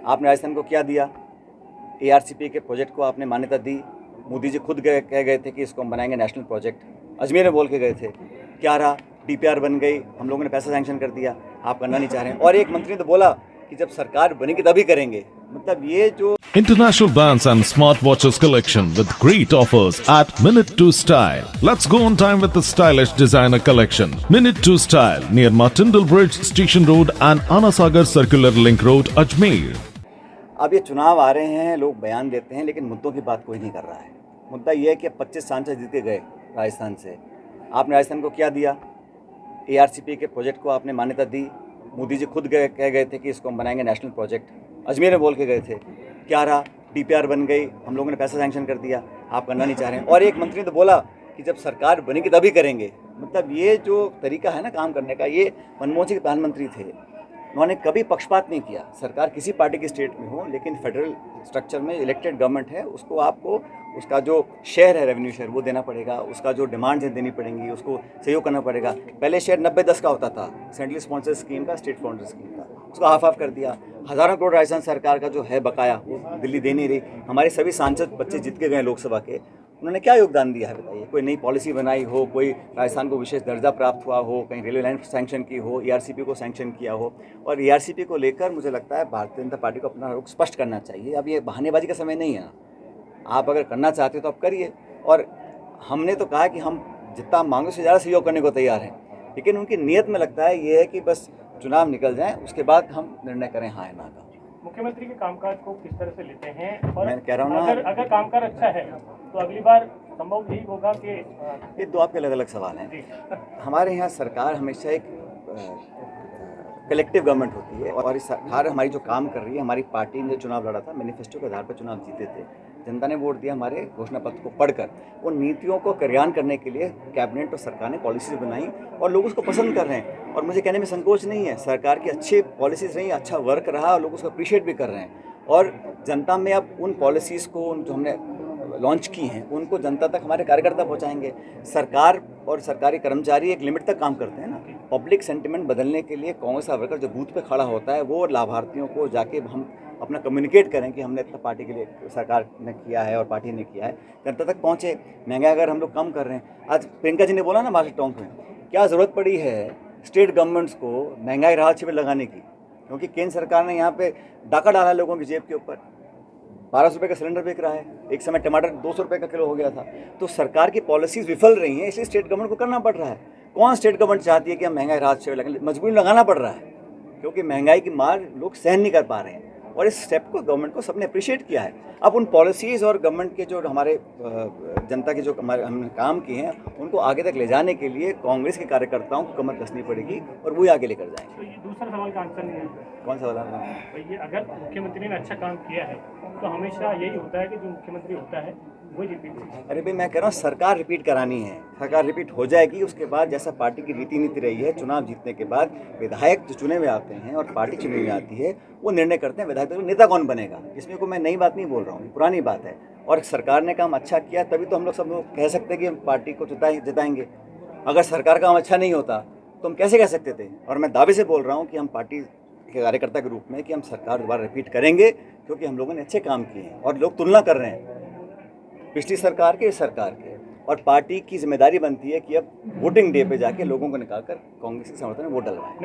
आपने राजस्थान को क्या दिया? ARCP के प्रोजेक्ट को आपने मान्यता दी। मोदी जी खुद कह गए थे कि इसको हम बनाएंगे नेशनल प्रोजेक्ट। अजमेर में बोल के गए थे, क्या रहा? DPR बन गई, हम लोगों ने पैसा सैंक्शन कर दिया, आप करना नहीं चाह रहे हैं। और एक मंत्री ने तो बोला कि जब सरकार बनेगी तभी करेंगे। मतलब ये जो International brands and smartwatches collection with great offers at Minute to Style. Let's go on time with the stylish designer collection. Minute to Style near Martindale Bridge, Station Road and Anasagar Circular Link Road, Ajmer. अब ये चुनाव आ रहे हैं, लोग बयान देते हैं, लेकिन मुद्दों की बात कोई नहीं कर रहा है। मुद्दा ये है कि 25 सांसद जीत के गए राजस्थान से। आपने राजस्थान को क्या दिया? ARCP के प्रोजेक्ट को आपने मान्यता दी। मोदी जी खुद कह गए थे कि इसको हम बनाएंगे नेशनल प्रोजेक्ट। अजमेर में बोल के गए थे, क्या रहा? DPR बन गई, हम लोगों ने पैसा सैंक्शन कर दिया, आप करना नहीं चाह रहे हैं। और एक मंत्री ने तो बोला कि जब सरकार बनेगी तभी करेंगे। मतलब ये जो तरीका है ना काम करने का, ये मनमोहन सिंह प्रधानमंत्री थे, उन्होंने कभी पक्षपात नहीं किया। सरकार किसी पार्टी की स्टेट में हो, लेकिन फेडरल स्ट्रक्चर में इलेक्टेड गवर्नमेंट है, उसको आपको उसका जो शेयर है, रेवेन्यू शेयर, वो देना पड़ेगा। उसका जो डिमांड्स है देनी पड़ेंगी, उसको सहयोग करना पड़ेगा। पहले शेयर 90-10 का होता था, सेंट्रल स्पॉन्सर स्कीम का, स्टेट स्पॉन्सर स्कीम का, उसको हाफ कर दिया। हज़ारों करोड़ राजस्थान सरकार का जो है बकाया, वो दिल्ली दे नहीं रही। हमारे सभी सांसद बच्चे जीत के गए लोकसभा के, उन्होंने क्या योगदान दिया है बताइए? कोई नई पॉलिसी बनाई हो, कोई राजस्थान को विशेष दर्जा प्राप्त हुआ हो, कहीं रेलवे लाइन सैंक्शन की हो, ARCP को सैंक्शन किया हो। और ARCP को लेकर मुझे लगता है भारतीय जनता पार्टी को अपना रुख स्पष्ट करना चाहिए। अब ये बहानेबाजी का समय नहीं है ना। आप अगर करना चाहते हो तो आप करिए। और हमने तो कहा कि हम जितना आप मांगो उससे ज़्यादा सहयोग करने को तैयार हैं, लेकिन उनकी नीयत में लगता है ये है कि बस चुनाव निकल जाएँ, उसके बाद हम निर्णय करें हाँ या ना का। मुख्यमंत्री के कामकाज को किस तरह से लेते हैं? और मैं कह रहा हूँ ना, अगर कामकाज अच्छा है तो अगली बार संभव भी होगा कि ये दो आपके अलग अलग सवाल हैं। हमारे यहाँ सरकार हमेशा एक कलेक्टिव गवर्नमेंट होती है, और इस सरकार हमारी जो काम कर रही है, हमारी पार्टी ने जो चुनाव लड़ा था, मैनिफेस्टो के आधार पर चुनाव जीते थे, जनता ने वोट दिया हमारे घोषणा पत्र को पढ़कर। उन नीतियों को क्रियान्वयन करने के लिए कैबिनेट और सरकार ने पॉलिसीज बनाई और लोग उसको पसंद कर रहे हैं। और मुझे कहने में संकोच नहीं है, सरकार की अच्छी पॉलिसीज़ रही, अच्छा वर्क रहा और लोग उसको अप्रिशिएट भी कर रहे हैं। और जनता में अब उन पॉलिसीज़ को जो हमने लॉन्च की हैं, उनको जनता तक हमारे कार्यकर्ता पहुंचाएंगे। सरकार और सरकारी कर्मचारी एक लिमिट तक काम करते हैं ना। पब्लिक सेंटिमेंट बदलने के लिए कांग्रेस का वर्कर जो बूथ पे खड़ा होता है, वो लाभार्थियों को जाके हम अपना कम्युनिकेट करें कि हमने इतना पार्टी के लिए, सरकार ने किया है और पार्टी ने किया है, जनता तक पहुँचे। महंगाई अगर हम लोग कम कर रहे हैं, आज प्रियंका जी ने बोला ना मार्केट टॉन्क में, क्या ज़रूरत पड़ी है स्टेट गवर्नमेंट्स को महंगाई राहत शिविर लगाने की? क्योंकि केंद्र सरकार ने यहाँ पे डाका डाला है लोगों की जेब के ऊपर। 1200 रुपये का सिलेंडर बिक रहा है, एक समय टमाटर 200 रुपये का किलो हो गया था। तो सरकार की पॉलिसीज़ विफल रही हैं, इसलिए स्टेट गवर्नमेंट को करना पड़ रहा है। कौन स्टेट गवर्नमेंट चाहती है कि हम महंगाई राहत शिविर लगाएं? मजबूरी लगाना पड़ रहा है, क्योंकि महंगाई की मार लोग सहन नहीं कर पा रहे हैं। और इस स्टेप को गवर्नमेंट को सबने अप्रिशिएट किया है। अब उन पॉलिसीज़ और गवर्नमेंट के जो हमारे जनता के जो हमारे हमने काम किए हैं, उनको आगे तक ले जाने के लिए कांग्रेस के कार्यकर्ताओं को कमर कसनी पड़ेगी और वही आगे लेकर जाएंगे। तो ये दूसरा सवाल का आंसर नहीं है। कौन सा वाला? तो ये अगर मुख्यमंत्री ने अच्छा काम किया है तो हमेशा यही होता है कि जो मुख्यमंत्री होता है वही रिपीट होता है। अरे भाई, मैं कह रहा हूँ सरकार रिपीट करानी है, सरकार रिपीट हो जाएगी। उसके बाद जैसा पार्टी की रीति नीति रही है, चुनाव जीतने के बाद विधायक जो चुने हुए आते हैं और पार्टी चुनी हुई आती है, वो निर्णय करते हैं विधायक तो नेता कौन बनेगा। इसमें कोई मैं नई बात नहीं बोल रहा हूँ, पुरानी बात है। और सरकार ने काम अच्छा किया तभी तो हम लोग सब लोग कह सकते हैं कि हम पार्टी को जिताएंगे। अगर सरकार का काम अच्छा नहीं होता तो हम कैसे कह सकते थे? और मैं दावे से बोल रहा हूँ कि हम पार्टी के कार्यकर्ता के रूप में कि हम सरकार दोबारा रिपीट करेंगे, क्योंकि हम लोगों ने अच्छे काम किए हैं। और लोग तुलना कर रहे हैं पिछली सरकार के, इस सरकार के। और पार्टी की जिम्मेदारी बनती है कि अब वोटिंग डे पे जाके लोगों को निकालकर कांग्रेस के समर्थन में वोट डलवाएं।